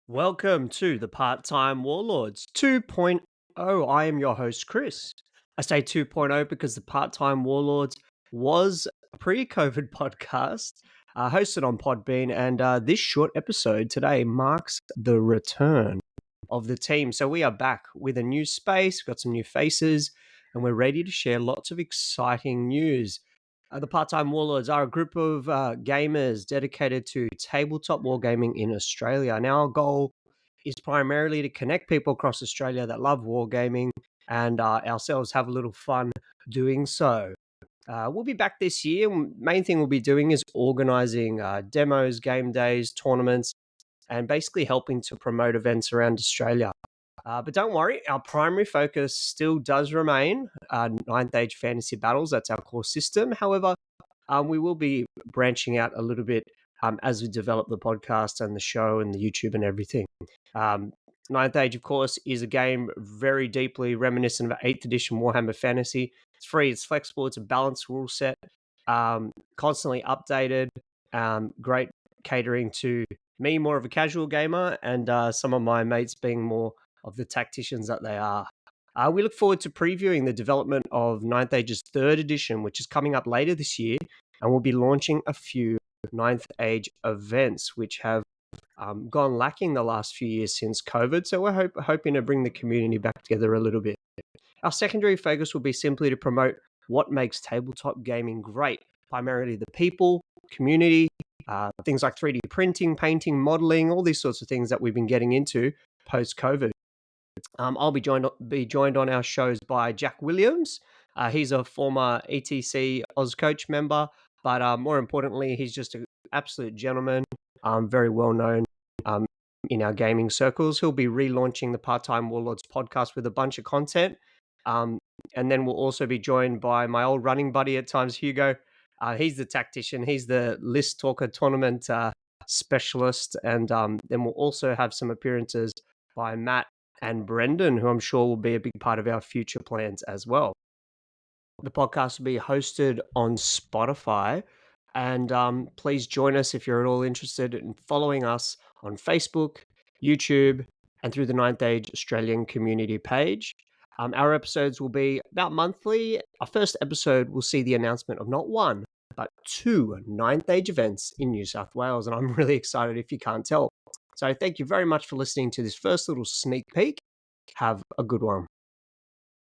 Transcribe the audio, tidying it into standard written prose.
Welcome to the Time Warlords 2.0. I am your host, Chris. I say 2.0 because the Time Warlords was a pre COVID podcast hosted on Podbean, and this short episode today marks the return of the team. So we are back with a new space, we've got some new faces, and we're ready to share lots of exciting news. The Part-Time Warlords are a group of gamers dedicated to tabletop wargaming in Australia. Now, our goal is primarily to connect people across Australia that love wargaming and ourselves have a little fun doing so. We'll be back this year. Main thing we'll be doing is organizing demos, game days, tournaments, and basically helping to promote events around Australia. But don't worry, our primary focus still does remain Ninth Age Fantasy Battles. That's our core system. However, we will be branching out a little bit as we develop the podcast and the show and the YouTube and everything. Ninth Age, of course, is a game very deeply reminiscent of 8th edition Warhammer Fantasy. It's free, it's flexible, it's a balanced rule set, constantly updated, great catering to me, more of a casual gamer, and some of my mates being more of the tacticians that they are. We look forward to previewing the development of Ninth Age's 3rd edition, which is coming up later this year, and we'll be launching a few Ninth Age events, which have gone lacking the last few years since COVID, so we're hoping to bring the community back together a little bit. Our secondary focus will be simply to promote what makes tabletop gaming great, primarily the people, community, things like 3D printing, painting, modeling, all these sorts of things that we've been getting into post-COVID. I'll be joined on our shows by Jack Williams. He's a former ETC Oz Coach member, but more importantly, he's just an absolute gentleman, very well known in our gaming circles. He'll be relaunching the Part-Time Warlords podcast with a bunch of content. And then we'll also be joined by my old running buddy at times, Hugo. He's the tactician. He's the list talker tournament specialist. And then we'll also have some appearances by Matt and Brendan, who I'm sure will be a big part of our future plans as well. The podcast will be hosted on Spotify. And please join us if you're at all interested in following us on Facebook, YouTube, and through the Ninth Age Australian community page. Our episodes will be about monthly. Our first episode will see the announcement of not one, but 2 Ninth Age events in New South Wales. And I'm really excited if you can't tell. So thank you very much for listening to this first little sneak peek. Have a good one.